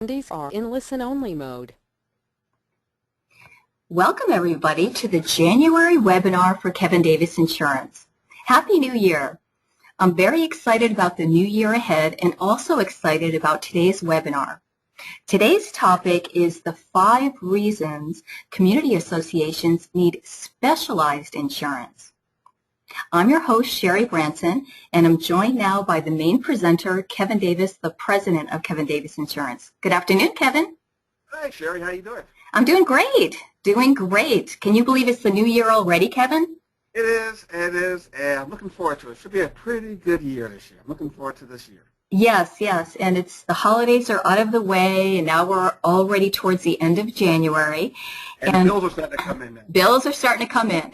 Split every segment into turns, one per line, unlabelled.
Attendees are in listen-only mode.
Welcome everybody to the January webinar for Kevin Davis Insurance. Happy New Year! I'm very excited about the new year ahead and also excited about today's webinar. Today's topic is the 5 reasons community associations need specialized insurance. I'm your host, Sherry Branson, and I'm joined now by the main presenter, Kevin Davis, the president of Kevin Davis Insurance. Good afternoon, Kevin.
Hi, Sherry. How you doing?
I'm doing great. Doing great. Can you believe it's the new year already, Kevin?
It is, and I'm looking forward to it. It should be a pretty good year this year. I'm looking forward to this year.
Yes, and the holidays are out of the way, and now we're already towards the end of January.
And bills are starting to come in now.
Bills are starting to come in.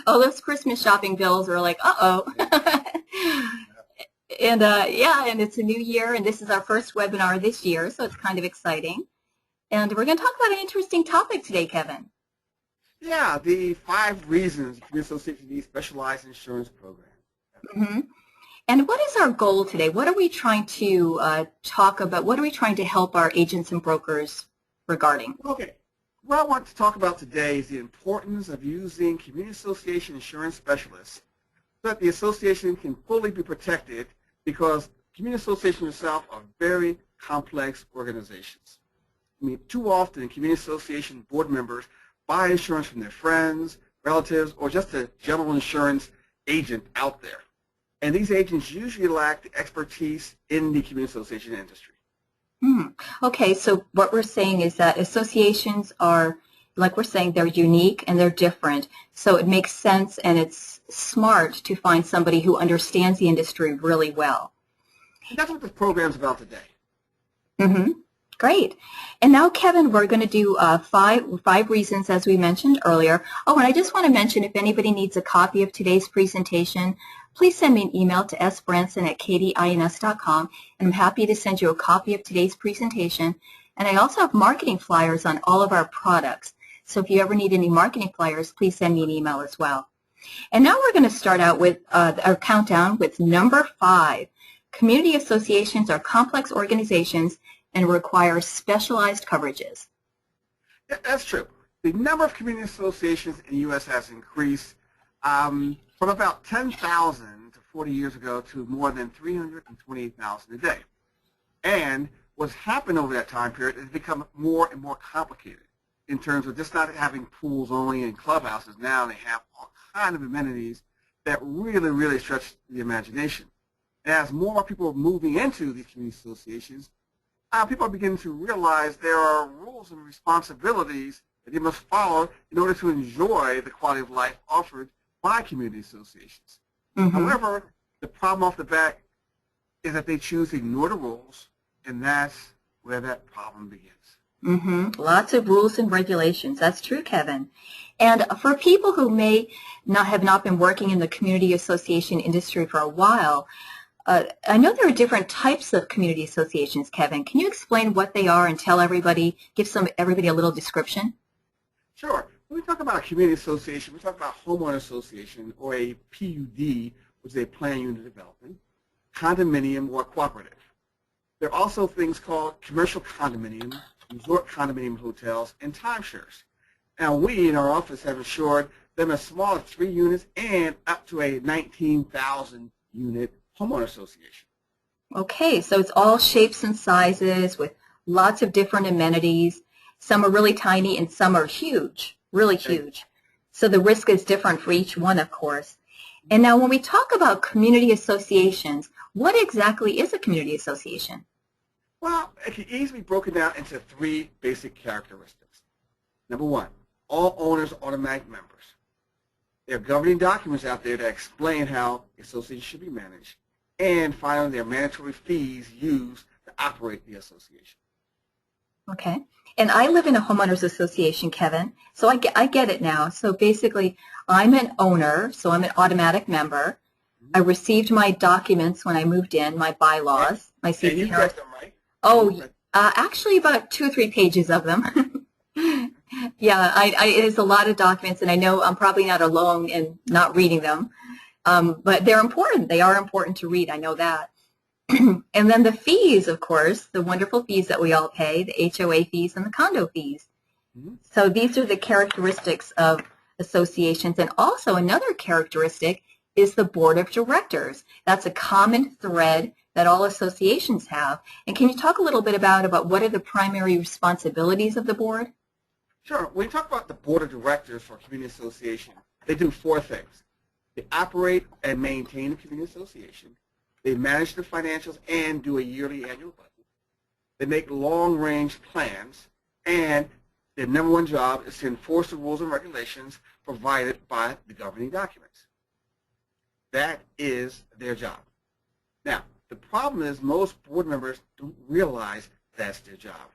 All those Christmas shopping bills are like, uh-oh. And and it's a new year, and this is our first webinar this year, so it's kind of exciting. And we're going to talk about an interesting topic today, Kevin.
Yeah, the 5 reasons community associations need specialized insurance programs.
Mm-hmm. And what is our goal today? What are we trying to talk about? What are we trying to help our agents and brokers regarding?
Okay. What I want to talk about today is the importance of using community association insurance specialists so that the association can fully be protected, because community associations itself are very complex organizations. I mean, too often community association board members buy insurance from their friends, relatives, or just a general insurance agent out there. And these agents usually lack the expertise in the community association industry.
Okay, so what we're saying is that associations are, like we're saying, they're unique and they're different. So it makes sense and it's smart to find somebody who understands the industry really well.
And that's what this program's about today.
Mm-hmm. Great. And now, Kevin, we're going to do five reasons, as we mentioned earlier. Oh, and I just want to mention, if anybody needs a copy of today's presentation, please send me an email to sbranson@kdins.com, and I'm happy to send you a copy of today's presentation. And I also have marketing flyers on all of our products. So if you ever need any marketing flyers, please send me an email as well. And now we're going to start out with our countdown with number 5. Community associations are complex organizations and require specialized coverages.
Yeah, that's true. The number of community associations in the U.S. has increased from about 10,000 to 40 years ago to more than 328,000 a day. And what's happened over that time period has become more and more complicated in terms of just not having pools only and clubhouses. Now they have all kinds of amenities that really, really stretch the imagination. And as more people are moving into these community associations, people are beginning to realize there are rules and responsibilities that they must follow in order to enjoy the quality of life offered by community associations. Mm-hmm. However, the problem off the bat is that they choose to ignore the rules, and that's where that problem begins.
Mm-hmm. Lots of rules and regulations. That's true, Kevin. And for people who may have not been working in the community association industry for a while, I know there are different types of community associations, Kevin. Can you explain what they are and tell everybody, give everybody a little description?
Sure. When we talk about a community association, we talk about homeowner association, or a PUD, which is a planned unit development, condominium, or cooperative. There are also things called commercial condominium, resort condominium hotels, and timeshares. Now, we in our office have insured them as small as 3 units and up to a 19,000 unit homeowner association.
Okay, so it's all shapes and sizes with lots of different amenities. Some are really tiny and some are huge, really huge. So the risk is different for each one, of course. And now when we talk about community associations, what exactly is a community association?
Well, it can easily be broken down into 3 basic characteristics. Number 1, all owners are automatic members. There are governing documents out there that explain how the association should be managed. And finally, there are mandatory fees used to operate the association.
Okay. And I live in a homeowners association, Kevin, so I get it now. So basically, I'm an owner, so I'm an automatic member. I received my documents when I moved in, my bylaws, my CCR.
And you read them, right?
Oh, actually about 2 or 3 pages of them. Yeah, it is a lot of documents, and I know I'm probably not alone in not reading them. But they're important. They are important to read. I know that. And then the fees, of course, the wonderful fees that we all pay, the HOA fees and the condo fees.
Mm-hmm.
So these are the characteristics of associations. And also another characteristic is the board of directors. That's a common thread that all associations have. And can you talk a little bit about what are the primary responsibilities of the board?
Sure. When you talk about the board of directors for a community association, they do four things. They operate and maintain the community association. They manage the financials and do a yearly annual budget. They make long-range plans, and their number one job is to enforce the rules and regulations provided by the governing documents. That is their job. Now, the problem is most board members don't realize that's their job.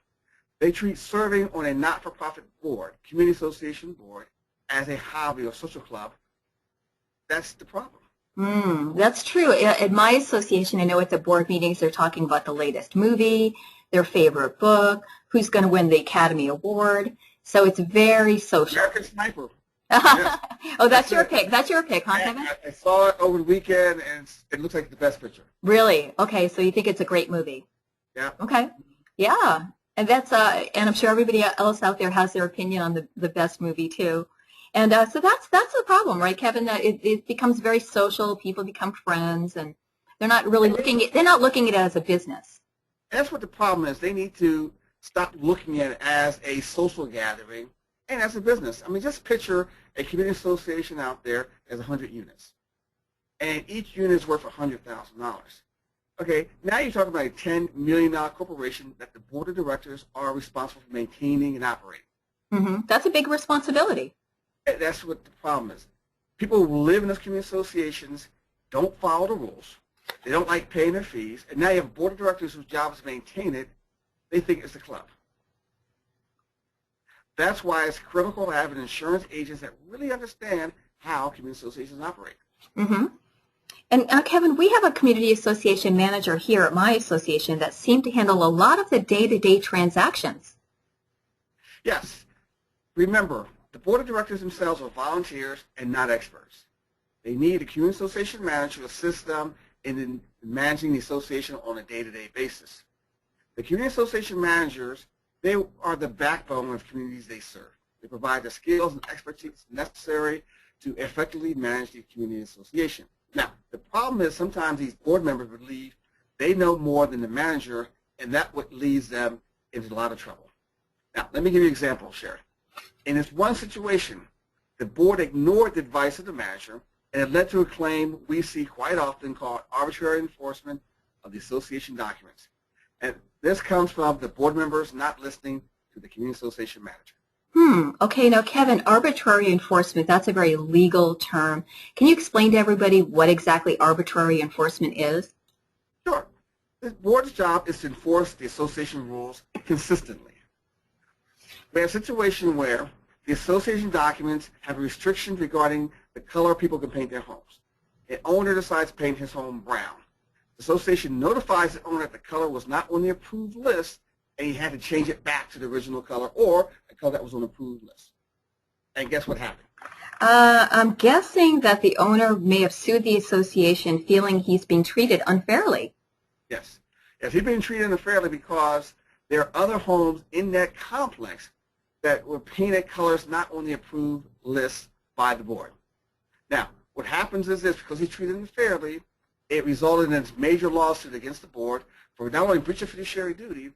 They treat serving on a not-for-profit board, community association board, as a hobby or social club. That's the problem.
That's true. At my association, I know at the board meetings they're talking about the latest movie, their favorite book, who's going to win the Academy Award. So it's very social.
American Sniper. Yes.
Oh, that's your pick. That's your pick, huh, Kevin?
I saw it over the weekend, and it looks like the best picture.
Really? Okay, so you think it's a great movie?
Yeah.
Okay. Yeah. And that's and I'm sure everybody else out there has their opinion on the best movie too. And so that's the problem, right, Kevin? That it becomes very social. People become friends, and they're not really looking at it as a business.
That's what the problem is. They need to stop looking at it as a social gathering and as a business. I mean, just picture a community association out there as 100 units, and each unit is worth $100,000. Okay, now you're talking about a $10 million corporation that the board of directors are responsible for maintaining and operating.
That's a big responsibility.
That's what the problem is. People who live in those community associations don't follow the rules. They don't like paying their fees. And now you have a board of directors whose job is to maintain it. They think it's a club. That's why it's critical to have an insurance agents that really understand how community associations operate.
And Kevin, we have a community association manager here at my association that seemed to handle a lot of the day-to-day transactions.
Yes. Remember, the board of directors themselves are volunteers and not experts. They need a community association manager to assist them in managing the association on a day-to-day basis. The community association managers, they are the backbone of communities they serve. They provide the skills and expertise necessary to effectively manage the community association. Now, the problem is sometimes these board members believe they know more than the manager, and that's what leads them into a lot of trouble. Now, let me give you an example, Sherry. In this one situation, the board ignored the advice of the manager, and it led to a claim we see quite often called arbitrary enforcement of the association documents. And this comes from the board members not listening to the community association manager.
Okay, now Kevin, arbitrary enforcement, that's a very legal term. Can you explain to everybody what exactly arbitrary enforcement is?
Sure. The board's job is to enforce the association rules consistently. We have a situation where the association documents have restrictions regarding the color people can paint their homes. An owner decides to paint his home brown. The association notifies the owner that the color was not on the approved list, and he had to change it back to the original color or a color that was on the approved list. And guess what happened?
I'm guessing that the owner may have sued the association feeling he's being treated unfairly.
Yes. Yes, he's being treated unfairly because there are other homes in that complex that were painted colors not on the approved list by the board. Now, what happens is this, because he's treated unfairly, it resulted in this major lawsuit against the board for not only breach of fiduciary duty,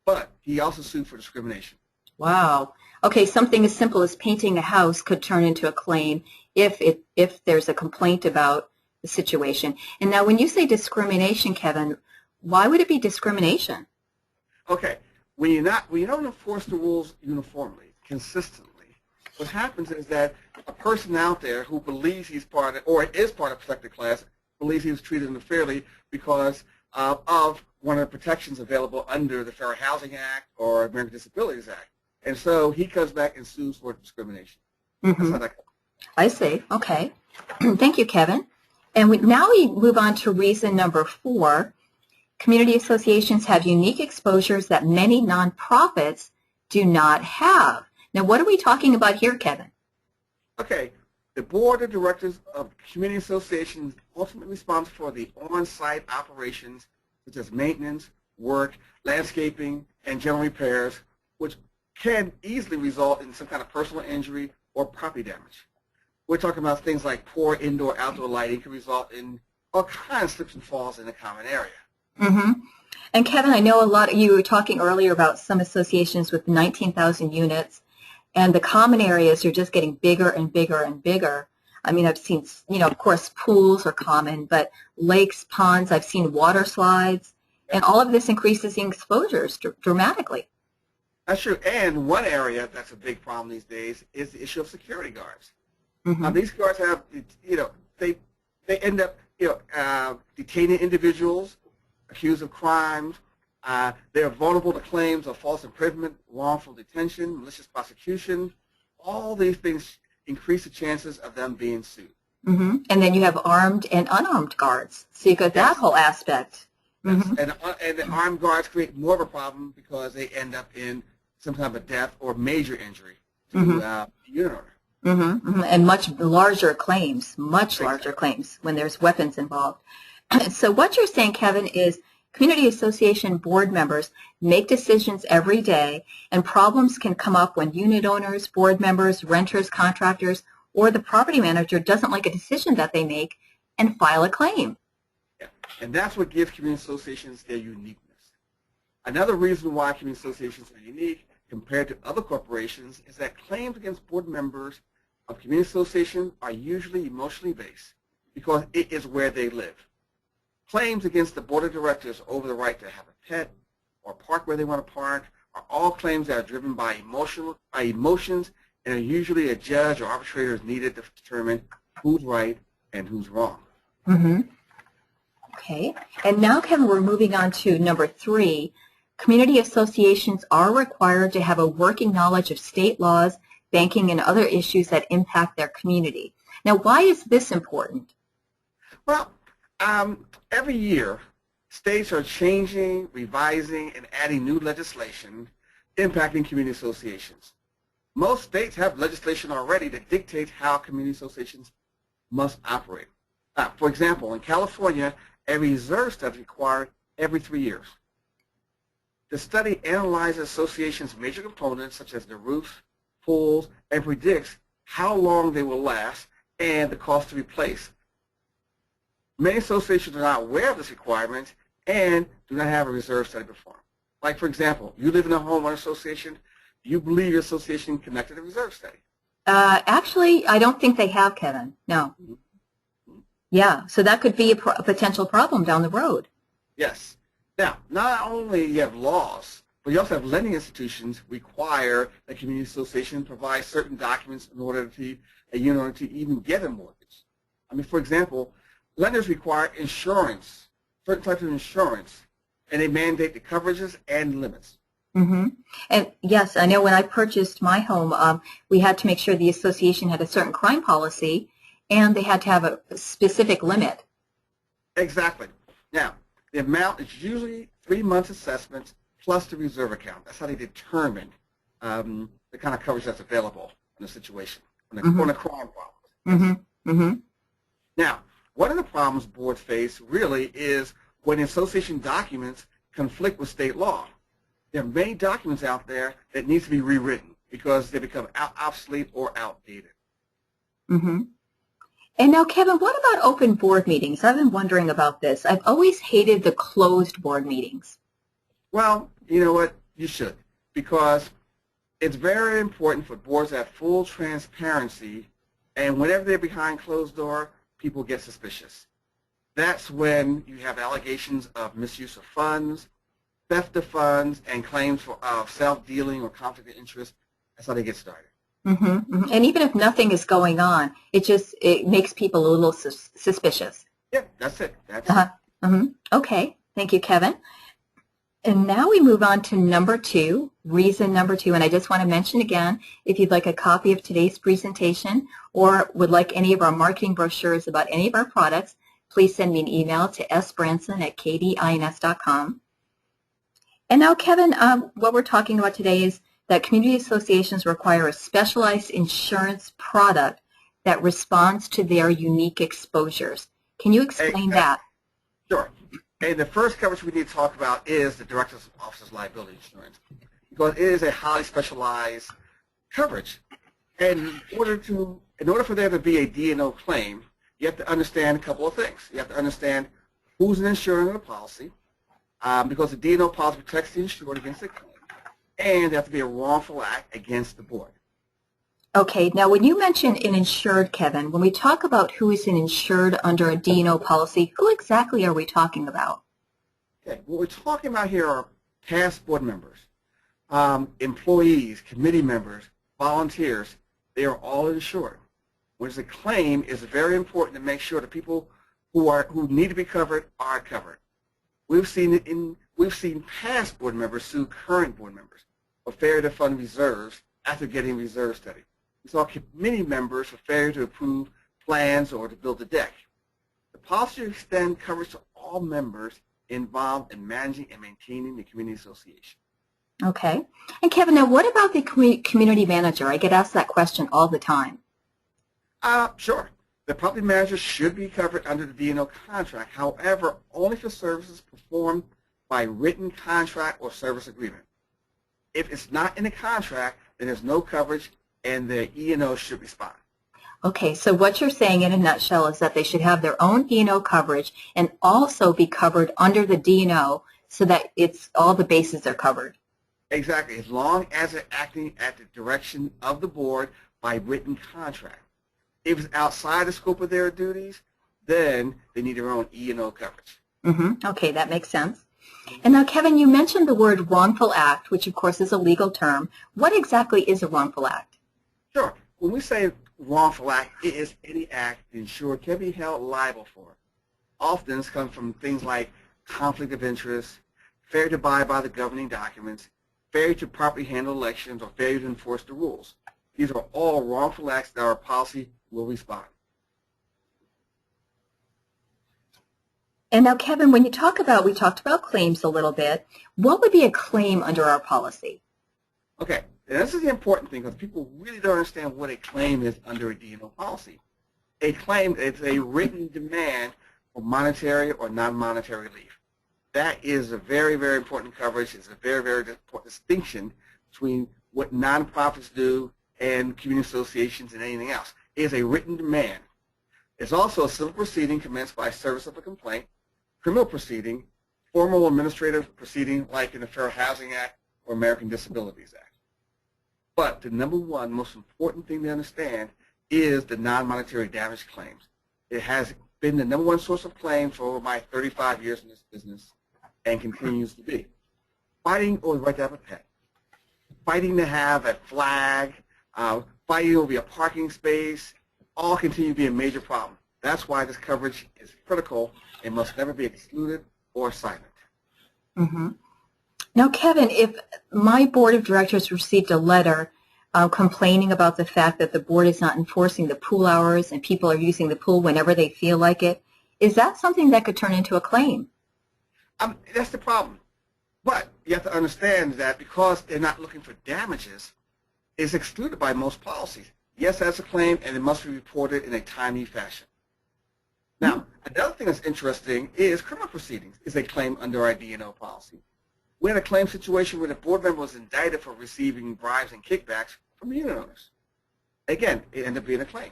but he also sued for discrimination.
Wow. Okay, something as simple as painting a house could turn into a claim if there's a complaint about the situation. And now when you say discrimination, Kevin, why would it be discrimination?
Okay, when you don't enforce the rules uniformly, consistently, what happens is that a person out there who believes he's part of, or is part of a protected class, believes he was treated unfairly because of one of the protections available under the Fair Housing Act or American Disabilities Act. And so he comes back and sues for discrimination. That's how that goes.
I see. Okay. Thank you, Kevin. And now we move on to reason number 4. Community associations have unique exposures that many nonprofits do not have. Now, what are we talking about here, Kevin?
Okay. The board of directors of community associations ultimately responsible for the on-site operations such as maintenance, work, landscaping, and general repairs, which can easily result in some kind of personal injury or property damage. We're talking about things like poor indoor-outdoor lighting can result in all kinds of slips and falls in the common area.
Mm-hmm. And Kevin, I know you were talking earlier about some associations with 19,000 units, and the common areas are just getting bigger and bigger and bigger. I mean, I've seen, of course, pools are common, but lakes, ponds, I've seen water slides, and all of this increases the exposures dramatically.
That's true. And one area that's a big problem these days is the issue of security guards.
Mm-hmm.
These guards have, they end up, detaining individuals accused of crimes. They are vulnerable to claims of false imprisonment, wrongful detention, malicious prosecution. All these things increase the chances of them being sued.
Mm-hmm. And then you have armed and unarmed guards. So you've got that whole aspect.
Yes.
Mm-hmm.
And the armed guards create more of a problem because they end up in some type of death or major injury to the unit owner.
Mm-hmm. Mm-hmm. And much larger claims, larger claims when there's weapons involved. So what you're saying, Kevin, is community association board members make decisions every day, and problems can come up when unit owners, board members, renters, contractors, or the property manager doesn't like a decision that they make and file a claim.
Yeah. And that's what gives community associations their uniqueness. Another reason why community associations are unique compared to other corporations is that claims against board members of community association are usually emotionally based because it is where they live. Claims against the board of directors over the right to have a pet or park where they want to park are all claims that are driven by emotions, and are usually a judge or arbitrator is needed to determine who's right and who's wrong.
Mm-hmm. Okay. And now, Kevin, we're moving on to number 3. Community associations are required to have a working knowledge of state laws, banking, and other issues that impact their community. Now, why is this important?
Well, every year, states are changing, revising, and adding new legislation impacting community associations. Most states have legislation already that dictates how community associations must operate. For example, in California, a reserve study is required every 3 years. The study analyzes associations' major components, such as the roofs, pools, and predicts how long they will last and the cost to replace. Many associations are not aware of this requirement and do not have a reserve study performed. Like, for example, you live in a homeowner association. Do you believe your association conducted a reserve study?
Actually, I don't think they have, Kevin. No.
Mm-hmm.
Yeah, so that could be a potential problem down the road.
Yes. Now, not only you have laws, but you also have lending institutions require that community association provide certain documents in order to even get a mortgage. I mean, for example, lenders require insurance, certain types of insurance, and they mandate the coverages and limits.
Mm-hmm. And yes, I know when I purchased my home, we had to make sure the association had a certain crime policy, and they had to have a specific limit.
Exactly. Now, the amount is usually 3 months assessment plus the reserve account. That's how they determine the kind of coverage that's available in a situation, on a crime problem.
Mm-hmm. Mm-hmm.
Now, one of the problems boards face really is when association documents conflict with state law. There are many documents out there that need to be rewritten because they become obsolete or outdated.
Mm-hmm. And now, Kevin, what about open board meetings? I've been wondering about this. I've always hated the closed board meetings.
Well, you know what? You should, because it's very important for boards to have full transparency, and whenever they're behind closed door, people get suspicious. That's when you have allegations of misuse of funds, theft of funds, and claims of self-dealing or conflict of interest. That's how they get started.
Mm-hmm. Mm-hmm. And even if nothing is going on, it makes people a little suspicious.
Yeah, that's it. That's
it. Mm-hmm. Okay. Thank you, Kevin. And now we move on to number 2, reason number 2. And I just want to mention again, if you'd like a copy of today's presentation or would like any of our marketing brochures about any of our products, please send me an email to sbranson@kdins.com. And now, Kevin, what we're talking about today is that community associations require a specialized insurance product that responds to their unique exposures. Can you explain that?
Sure. Okay, the first coverage we need to talk about is the Director's Office's liability insurance, because it is a highly specialized coverage. And in order for there to be a D&O claim, you have to understand a couple of things. You have to understand who's an insurer in the policy, because the D&O policy protects the insured against a claim, and there has to be a wrongful act against the board.
Okay, now when you mention an insured, Kevin, when we talk about who is an insured under a D&O policy, who exactly are we talking about?
Okay, what we're talking about here are past board members, employees, committee members, volunteers. They are all insured. Whereas a claim is very important to make sure the people who need to be covered are covered. We've seen past board members sue current board members for failure to fund reserves after getting reserve study. We saw committee members for failure to approve plans or to build a deck. The policy should extend coverage to all members involved in managing and maintaining the community association.
Okay. And Kevin, now what about the community manager? I get asked that question all the time.
Sure. The property manager should be covered under the D&O contract, however, only for services performed by written contract or service agreement. If it's not in the contract, then there's no coverage and the E&O should respond.
Okay, so what you're saying in a nutshell is that they should have their own D&O coverage and also be covered under the D&O so that it's all the bases are covered.
Exactly, as long as they're acting at the direction of the board by written contract. If it's outside the scope of their duties, then they need their own E&O coverage.
Okay, that makes sense. And now, Kevin, you mentioned the word wrongful act, which of course is a legal term. What exactly is a wrongful act?
Sure. When we say wrongful act, it is any act the insured can be held liable for. Often this comes from things like conflict of interest, failure to abide by the governing documents, failure to properly handle elections, or failure to enforce the rules. These are all wrongful acts that our policy will respond.
And now, Kevin, when you talk about, we talked about claims a little bit, what would be a claim under our policy?
Okay, and this is the important thing because people really don't understand what a claim is under a D&O policy. A claim is a written demand for monetary or non-monetary relief. That is a very, very important coverage. It's a very, very important distinction between what nonprofits do and community associations and anything else. It is a written demand. It's also a civil proceeding commenced by service of a complaint, criminal proceeding, formal administrative proceeding like in the Fair Housing Act or American Disabilities Act. But the number one most important thing to understand is the non-monetary damage claims. It has been the number one source of claim for over my 35 years in this business and continues to be. Fighting over the right to have a pet, fighting to have a flag, fighting over a parking space, all continue to be a major problem. That's why this coverage is critical and must never be excluded or silent.
Now, Kevin, if my board of directors received a letter complaining about the fact that the board is not enforcing the pool hours and people are using the pool whenever they feel like it, is that something that could turn into a claim?
That's the problem. But you have to understand that because they're not looking for damages, it's excluded by most policies. Yes, that's a claim, and it must be reported in a timely fashion. Now, another thing that's interesting is criminal proceedings is a claim under our D&O policy. We had a claim situation where the board member was indicted for receiving bribes and kickbacks from the unit owners. Again, it ended up being a claim.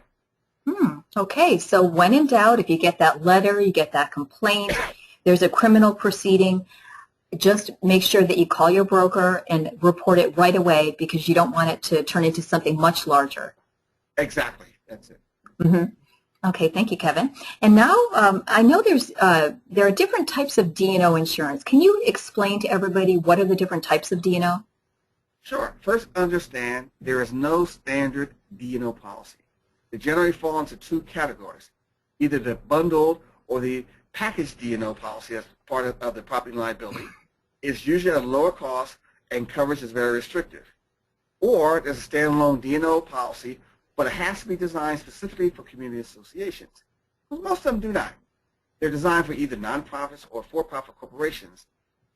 Okay, so when in doubt, if you get that letter, you get that complaint, there's a criminal proceeding, just make sure that you call your broker and report it right away because you don't want it to turn into something much larger.
Exactly. That's it.
Okay, thank you, Kevin. And now I know there are different types of D&O insurance. Can you explain to everybody what are the different types of D&O?
Sure. First, understand there is no standard D&O policy. They generally fall into two categories, either the bundled or the packaged D&O policy as part of the property and liability. It's usually at a lower cost and coverage is very restrictive. Or there's a standalone D&O policy, but it has to be designed specifically for community associations. Because most of them do not. They're designed for either nonprofits or for-profit corporations.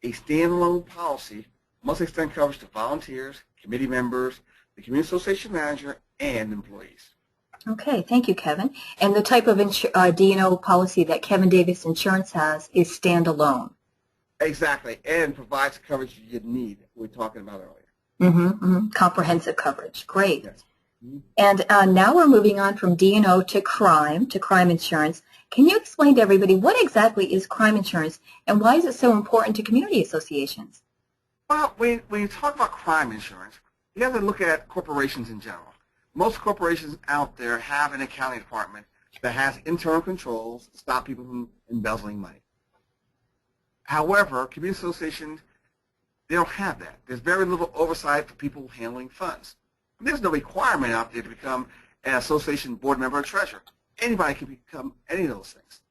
A standalone policy must extend coverage to volunteers, committee members, the community association manager, and employees.
Okay, thank you, Kevin. And the type of D&O policy that Kevin Davis Insurance has is standalone.
Exactly, and provides coverage you need, we were talking about earlier.
Comprehensive coverage. Great.
Yes.
And now we're moving on from D&O to crime insurance. Can you explain to everybody what exactly is crime insurance and why is it so important to community associations?
Well, when you talk about crime insurance, you have to look at corporations in general. Most corporations out there have an accounting department that has internal controls to stop people from embezzling money. However, community associations, they don't have that. There's very little oversight for people handling funds. There's no requirement out there to become an association board member or treasurer. Anybody can become any of those things.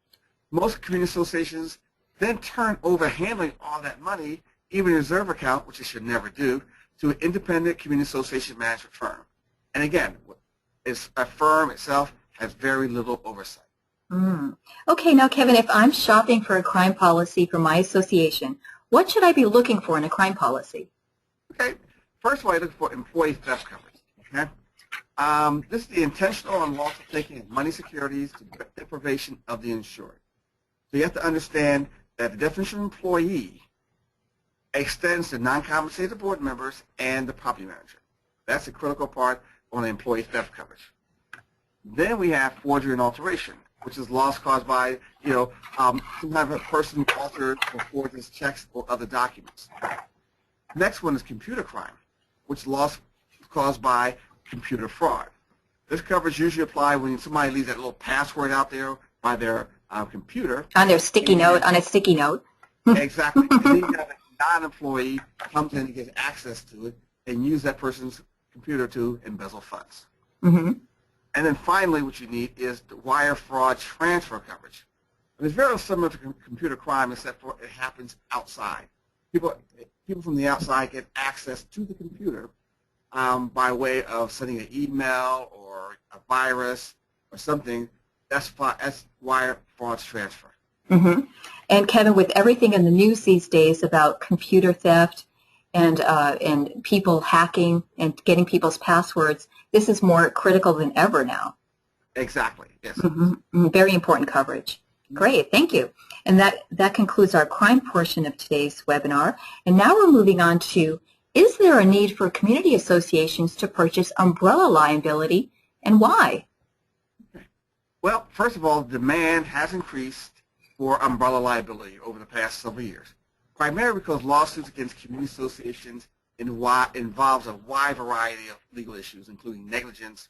Most community associations then turn over handling all that money, even a reserve account, which they should never do, to an independent community association management firm. And again, a firm itself has very little oversight.
Okay, now Kevin, if I'm shopping for a crime policy for my association, what should I be looking for in a crime policy?
Okay, first of all, I look for employee theft coverage. Okay, this is the intentional and unlawful taking of money securities to deprivation of the insured. So you have to understand that the definition of employee extends to non-compensated board members and the property manager. That's the critical part on the employee theft coverage. Then we have forgery and alteration, which is loss caused by, sometimes a person altered or forges checks or other documents. Next one is computer crime, which is loss caused by computer fraud. This coverage usually applies when somebody leaves that little password out there by their computer.
On a sticky note.
Exactly. And then you have a non-employee comes in and gets access to it and use that person's computer to embezzle funds. And then finally, what you need is the wire fraud transfer coverage. And it's very similar to computer crime, except for it happens outside. People from the outside get access to the computer by way of sending an email or a virus or something. That's wire fraud transfer.
And Kevin, with everything in the news these days about computer theft and people hacking and getting people's passwords, this is more critical than ever now.
Exactly, yes.
Very important coverage. Great, thank you. And that concludes our crime portion of today's webinar. And now we're moving on to, is there a need for community associations to purchase umbrella liability, and why?
Okay. Well, first of all, demand has increased for umbrella liability over the past several years, primarily because lawsuits against community associations involves a wide variety of legal issues, including negligence,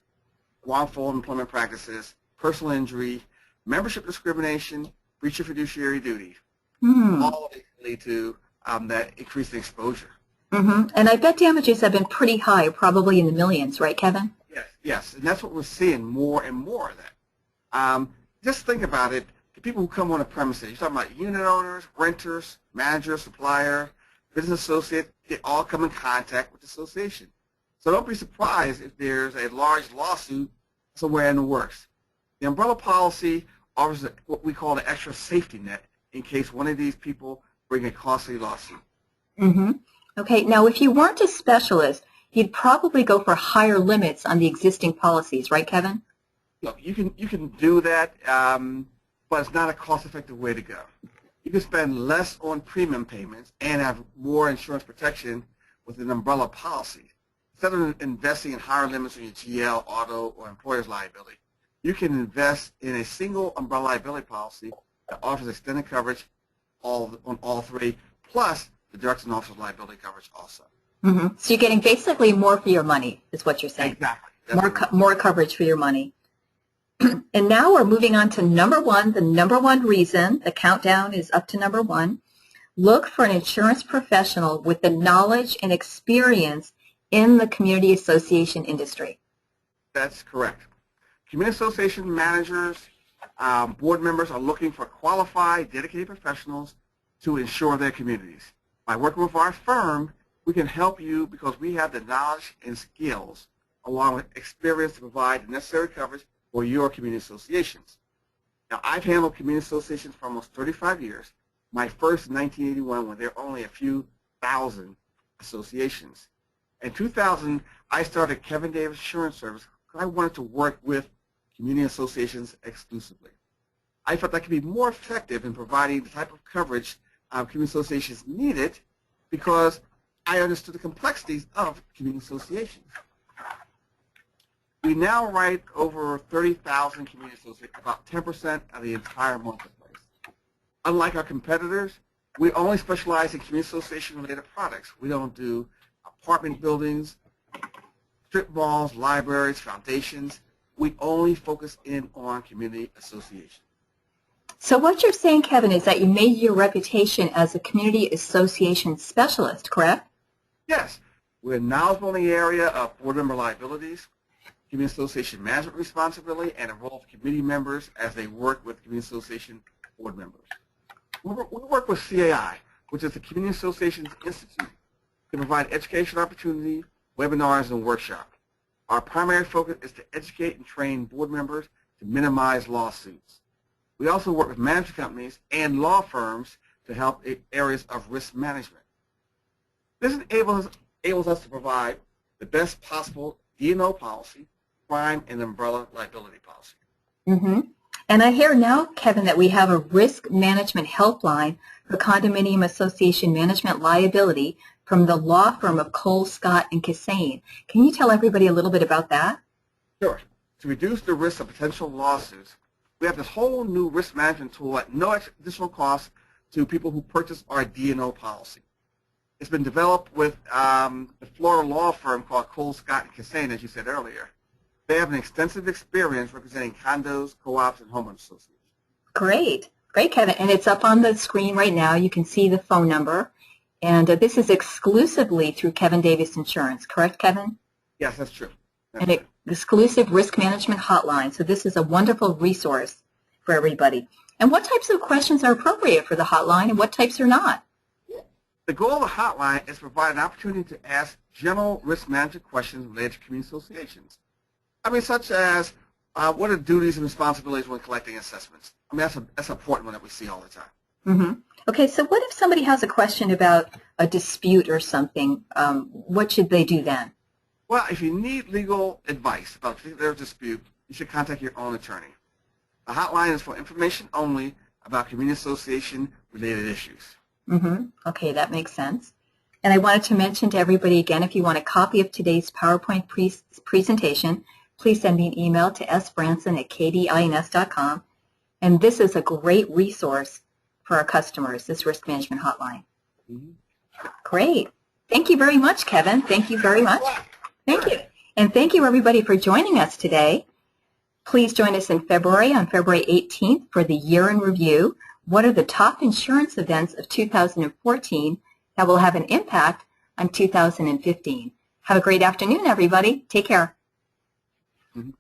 wrongful employment practices, personal injury, membership discrimination, breach of fiduciary duty. All of it lead to that increasing exposure.
And I bet damages have been pretty high, probably in the millions, right, Kevin?
Yes, and that's what we're seeing more and more of that. Just think about it. The people who come on a premises, you're talking about unit owners, renters, manager, supplier, business associate, they all come in contact with the association. So don't be surprised if there's a large lawsuit somewhere in the works. The umbrella policy offers what we call an extra safety net in case one of these people bring a costly lawsuit.
Okay, now if you weren't a specialist, you'd probably go for higher limits on the existing policies, right, Kevin?
Look, you can do that, but it's not a cost-effective way to go. You can spend less on premium payments and have more insurance protection with an umbrella policy. Instead of investing in higher limits on your GL, auto, or employer's liability, you can invest in a single umbrella liability policy that offers extended coverage on all three, plus the director and officer's liability coverage also.
So you're getting basically more for your money, is what you're saying.
Exactly.
More coverage for your money. And now we're moving on to number one, the number one reason. The countdown is up to number one. Look for an insurance professional with the knowledge and experience in the community association industry.
That's correct. Community association managers, board members are looking for qualified, dedicated professionals to insure their communities. By working with our firm, we can help you because we have the knowledge and skills along with experience to provide the necessary coverage for your community associations. Now, I've handled community associations for almost 35 years. My first in 1981 when there were only a few thousand associations. In 2000, I started Kevin Davis Insurance Service because I wanted to work with community associations exclusively. I felt that could be more effective in providing the type of coverage community associations needed because I understood the complexities of community associations. We now write over 30,000 community associations, about 10% of the entire marketplace. Unlike our competitors, we only specialize in community association-related products. We don't do apartment buildings, strip malls, libraries, foundations. We only focus in on community associations.
So what you're saying, Kevin, is that you made your reputation as a community association specialist, correct?
Yes. We're knowledgeable in the area of board member liabilities, community association management responsibility, and the role of committee members as they work with community association board members. We work with CAI, which is the Community Associations Institute, to provide education opportunity, webinars, and workshops. Our primary focus is to educate and train board members to minimize lawsuits. We also work with management companies and law firms to help in areas of risk management. This enables us to provide the best possible D&O policy, crime, and umbrella liability policy.
Mm-hmm. And I hear now, Kevin, that we have a risk management helpline for condominium association management liability from the law firm of Cole, Scott, and Cassane. Can you tell everybody a little bit about that?
Sure. To reduce the risk of potential lawsuits, we have this whole new risk management tool at no additional cost to people who purchase our D&O policy. It's been developed with the Florida law firm called Cole, Scott, and Cassane, as you said earlier. They have an extensive experience representing condos, co-ops, and homeowners associations.
Great. Great, Kevin. And it's up on the screen right now. You can see the phone number. And this is exclusively through Kevin Davis Insurance, correct, Kevin?
Yes, that's true.
An exclusive risk management hotline. So this is a wonderful resource for everybody. And what types of questions are appropriate for the hotline and what types are not?
The goal of the hotline is to provide an opportunity to ask general risk management questions related to community associations. I mean, such as what are duties and responsibilities when collecting assessments? I mean, that's an important one that we see all the time.
Mm-hmm. Okay, so what if somebody has a question about a dispute or something? What should they do then?
Well, if you need legal advice about their dispute, you should contact your own attorney. The hotline is for information only about community association-related issues.
Mm-hmm. Okay, that makes sense. And I wanted to mention to everybody again, if you want a copy of today's PowerPoint presentation, please send me an email to sbranson@kdins.com. And this is a great resource for our customers, this risk management hotline.
Mm-hmm.
Great. Thank you very much, Kevin. Thank you very much. Thank you. And thank you, everybody, for joining us today. Please join us in February, on February 18th, for the Year in Review. What are the top insurance events of 2014 that will have an impact on 2015? Have a great afternoon, everybody. Take care.
Mm-hmm.